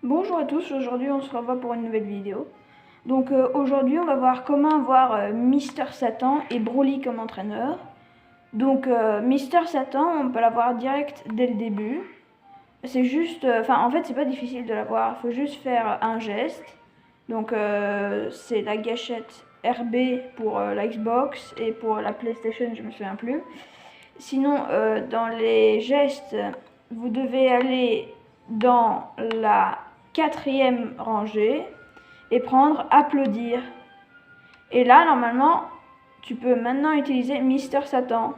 Bonjour à tous, aujourd'hui on se revoit pour une nouvelle vidéo. Donc aujourd'hui on va voir comment avoir Mister Satan et Broly comme entraîneur. Donc Mister Satan, on peut l'avoir direct dès le début. C'est juste, en fait c'est pas difficile de l'avoir, il faut juste faire un geste. Donc c'est la gâchette RB pour la Xbox et pour la PlayStation, je me souviens plus. Sinon dans les gestes, vous devez aller dans la 4e rangée et prendre applaudir. Et là, normalement, tu peux maintenant utiliser Mister Satan.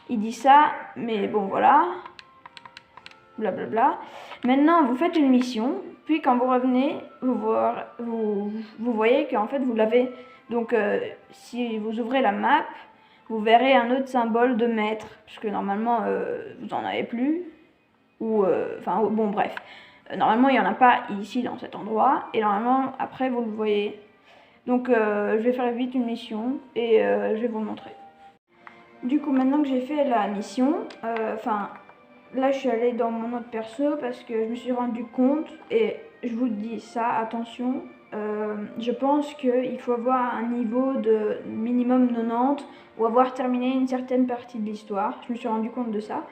Il dit ça, mais bon, voilà. Blablabla. Maintenant, vous faites une mission, puis quand vous revenez, vous voyez qu'en fait, vous l'avez. Donc, si vous ouvrez la map, vous verrez un autre symbole de maître, puisque normalement, vous n'en avez plus. Ou, bon, bref. Normalement, il n'y en a pas ici dans cet endroit. Et normalement, après, vous le voyez. Donc, je vais faire vite une mission et je vais vous le montrer. Du coup, maintenant que j'ai fait la mission, là, je suis allée dans mon autre perso parce que je me suis rendu compte, et je vous dis ça, attention, je pense qu'il faut avoir un niveau de minimum 90 ou avoir terminé une certaine partie de l'histoire. Je me suis rendu compte de ça.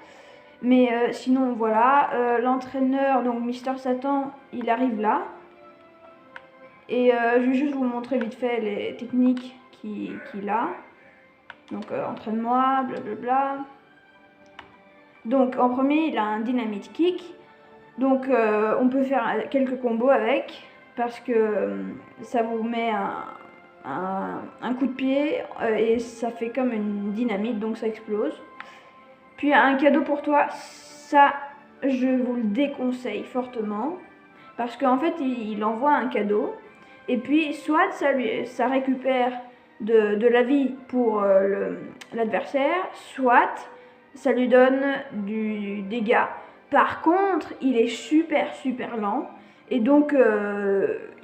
Mais sinon, voilà, l'entraîneur, donc Mister Satan, il arrive là. Et je vais juste vous montrer vite fait les techniques qu'il a. Donc, entraîne-moi, blablabla. Donc, en premier, il a un Dynamite Kick. Donc, on peut faire quelques combos avec, parce que ça vous met un coup de pied et ça fait comme une dynamite, donc ça explose. Puis un cadeau pour toi, ça je vous le déconseille fortement, parce qu'en fait il envoie un cadeau, et puis soit ça récupère de la vie pour l'adversaire, soit ça lui donne du dégât. Par contre, il est super lent, et donc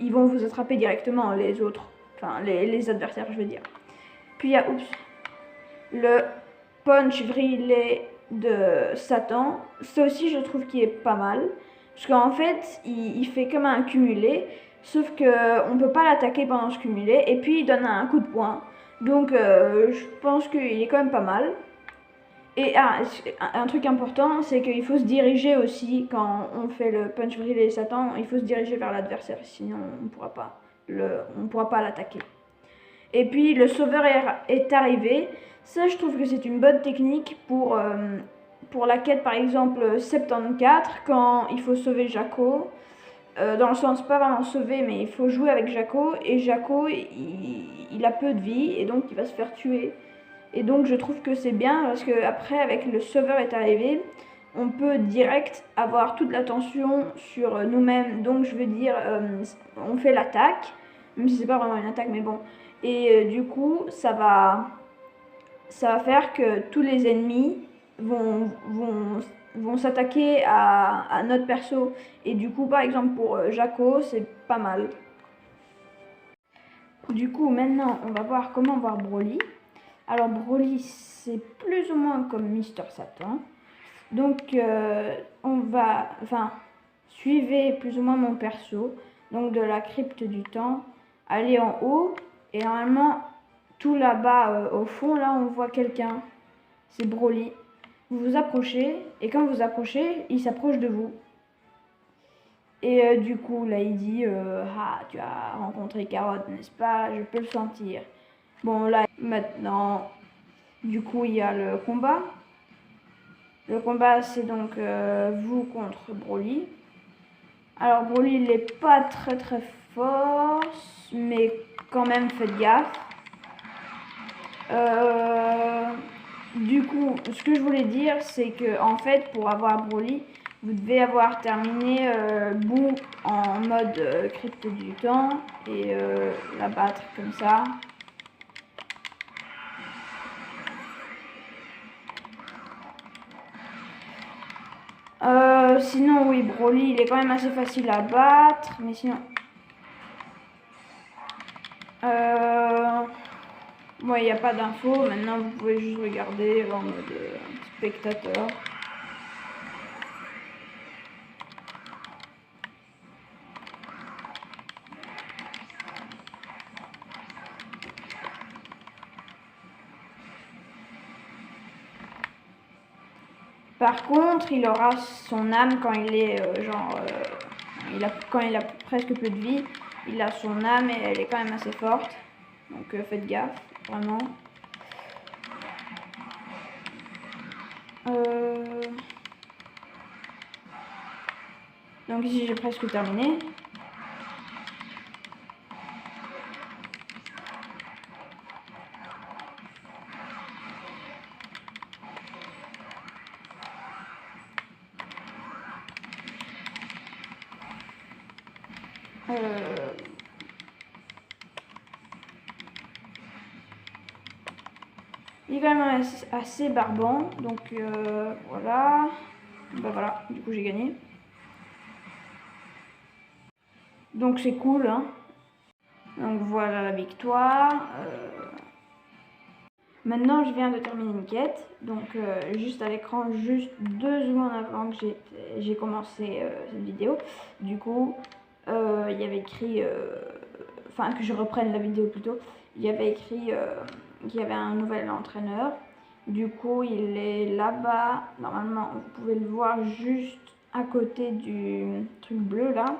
ils vont vous attraper directement, les autres, les adversaires je veux dire. Puis il y a, le punch vrillé de Satan. Ça aussi, je trouve qu'il est pas mal. Parce qu'en fait, il fait comme un cumulé. Sauf qu'on ne peut pas l'attaquer pendant ce cumulé. Et puis, il donne un coup de poing. Donc, je pense qu'il est quand même pas mal. Et un truc important, c'est qu'il faut se diriger aussi quand on fait le punch vrillé Satan. Il faut se diriger vers l'adversaire. Sinon, on ne pourra pas l'attaquer. Et puis le sauveur est arrivé. Ça, je trouve que c'est une bonne technique pour la quête, par exemple 74, quand il faut sauver Jaco. Dans le sens, pas vraiment sauver, mais il faut jouer avec Jaco. Et Jaco, il a peu de vie, et donc il va se faire tuer. Et donc je trouve que c'est bien, parce que après, avec le sauveur est arrivé, on peut direct avoir toute l'attention sur nous-mêmes. Donc je veux dire, on fait l'attaque, même si c'est pas vraiment une attaque, mais bon. Et du coup, ça va faire que tous les ennemis vont s'attaquer à notre perso. Et du coup, par exemple, pour Jaco, c'est pas mal. Du coup, maintenant, on va voir comment voir Broly. Alors, Broly, c'est plus ou moins comme Mister Satan. Donc, suivez plus ou moins mon perso. Donc, de la crypte du temps, allez en haut. Et normalement, tout là-bas au fond, là, on voit quelqu'un. C'est Broly. Vous vous approchez, et quand vous approchez, il s'approche de vous. Et du coup, là, il dit ah, tu as rencontré Carotte, n'est-ce pas? Je peux le sentir. Bon, là, maintenant, du coup, il y a le combat. Le combat, c'est donc vous contre Broly. Alors, Broly, il n'est pas très fort, mais quand même, faites gaffe. Du coup, ce que je voulais dire, c'est que en fait, pour avoir Broly, vous devez avoir terminé Boo en mode crypte du temps et la battre comme ça. Sinon, oui, Broly, il est quand même assez facile à battre, mais sinon... il n'y a pas d'infos. Maintenant, vous pouvez juste regarder en mode spectateur. Par contre, il aura son âme quand il est quand il a presque plus de vie. Il a son âme et elle est quand même assez forte. Donc faites gaffe, vraiment. Donc ici j'ai presque terminé. Il est quand même assez barbant, donc voilà. Ben voilà, du coup j'ai gagné. Donc c'est cool, hein. Donc voilà la victoire. Maintenant je viens de terminer une quête, donc juste à l'écran, juste 2 secondes avant que j'ai commencé cette vidéo. Du coup, il y avait écrit, enfin que je reprenne la vidéo plutôt, il y avait écrit qu'il y avait un nouvel entraîneur. Du coup, il est là-bas. Normalement, vous pouvez le voir juste à côté du truc bleu là.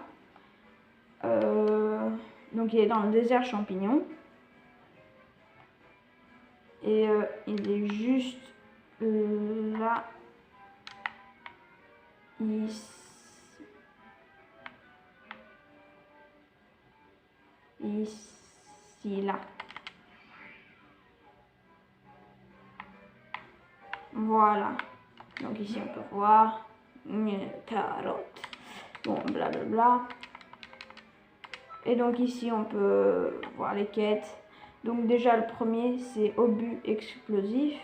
Donc il est dans le désert champignon. Et il est juste là. Ici, là. Voilà. Donc ici on peut voir une carotte. Bon, blablabla. Et donc ici on peut voir les quêtes. Donc déjà le premier c'est obus explosif.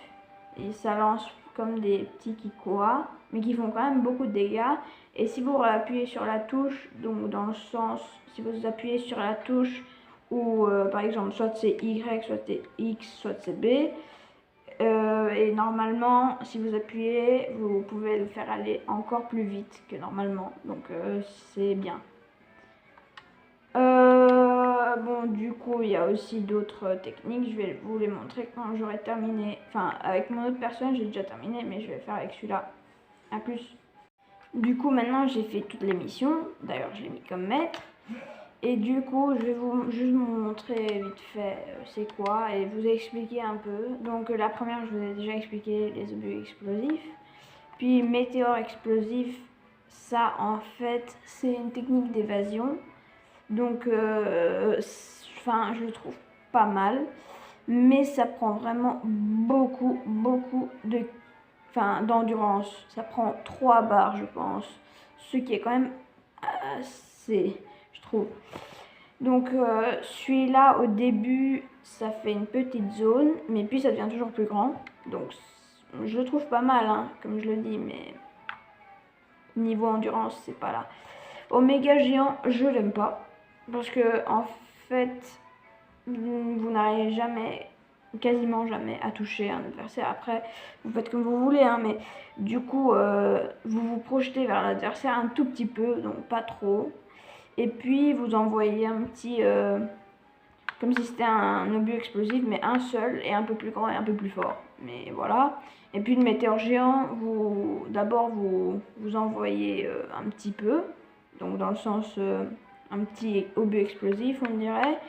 Et ça lance comme des petits kikoas, mais qui font quand même beaucoup de dégâts. Et si vous appuyez sur la touche, donc dans le sens, si vous appuyez sur la touche où par exemple soit c'est Y, soit c'est X, soit c'est B, et normalement si vous appuyez, vous pouvez le faire aller encore plus vite que normalement, donc c'est bien. Bon, du coup, il y a aussi d'autres techniques. Je vais vous les montrer quand j'aurai terminé. Enfin, avec mon autre personne, j'ai déjà terminé, mais je vais faire avec celui-là. A plus. Du coup, maintenant, j'ai fait toutes les missions. D'ailleurs, je l'ai mis comme maître. Et du coup, je vais juste vous montrer vite fait c'est quoi et vous expliquer un peu. Donc, la première, je vous ai déjà expliqué les obus explosifs. Puis, météore explosif, ça, en fait, c'est une technique d'évasion. Donc, enfin, je le trouve pas mal, mais ça prend vraiment beaucoup d'endurance. Ça prend 3 barres, je pense, ce qui est quand même assez, je trouve. Donc, celui-là, au début, ça fait une petite zone, mais puis ça devient toujours plus grand. Donc, je le trouve pas mal, hein, comme je le dis, mais niveau endurance, c'est pas là. Oméga géant, je l'aime pas. Parce que, en fait, vous n'arrivez jamais, quasiment jamais, à toucher un adversaire. Après, vous faites comme vous voulez, hein, mais du coup, vous vous projetez vers l'adversaire un tout petit peu, donc pas trop. Et puis, vous envoyez un petit, comme si c'était un obus explosif, mais un seul, et un peu plus grand et un peu plus fort. Mais voilà. Et puis, le météore géant, d'abord, vous envoyez un petit peu, donc dans le sens un petit obus explosif on dirait,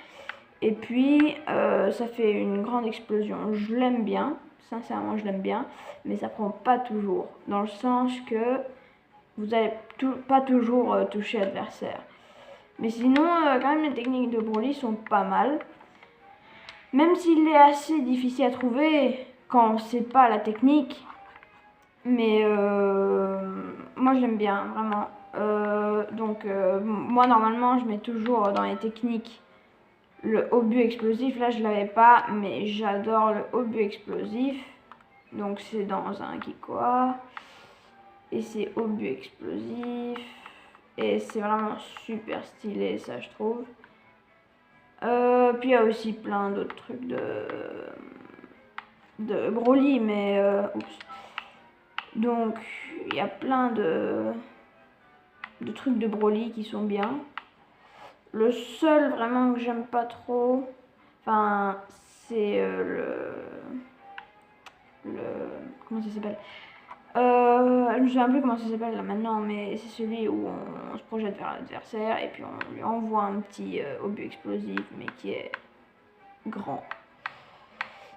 et puis ça fait une grande explosion. Je l'aime bien, sincèrement je l'aime bien, mais ça prend pas toujours, dans le sens que vous n'allez pas toujours toucher l'adversaire. Mais sinon quand même les techniques de Broly sont pas mal, même s'il est assez difficile à trouver quand on sait pas la technique. Mais moi je l'aime bien vraiment. Donc moi normalement je mets toujours dans les techniques le obus explosif. Là je l'avais pas, mais j'adore le obus explosif. Donc c'est dans un Kikoa. Et c'est obus explosif. Et c'est vraiment super stylé ça je trouve. Puis il y a aussi plein d'autres trucs de Broly, mais oups. Donc, il y a plein de trucs de Broly qui sont bien. Le seul vraiment que j'aime pas trop, enfin, c'est comment ça s'appelle, Je me souviens plus comment ça s'appelle là maintenant, mais c'est celui où on se projette vers l'adversaire et puis on lui envoie un petit obus explosif, mais qui est grand.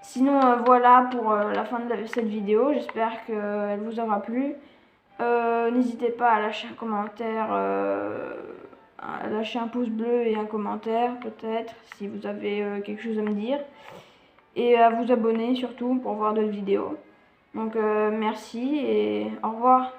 Sinon, voilà pour la fin de cette vidéo. J'espère qu'elle vous aura plu. N'hésitez pas à lâcher un commentaire, à lâcher un pouce bleu et un commentaire peut-être si vous avez quelque chose à me dire. Et à vous abonner surtout pour voir d'autres vidéos. Donc merci et au revoir.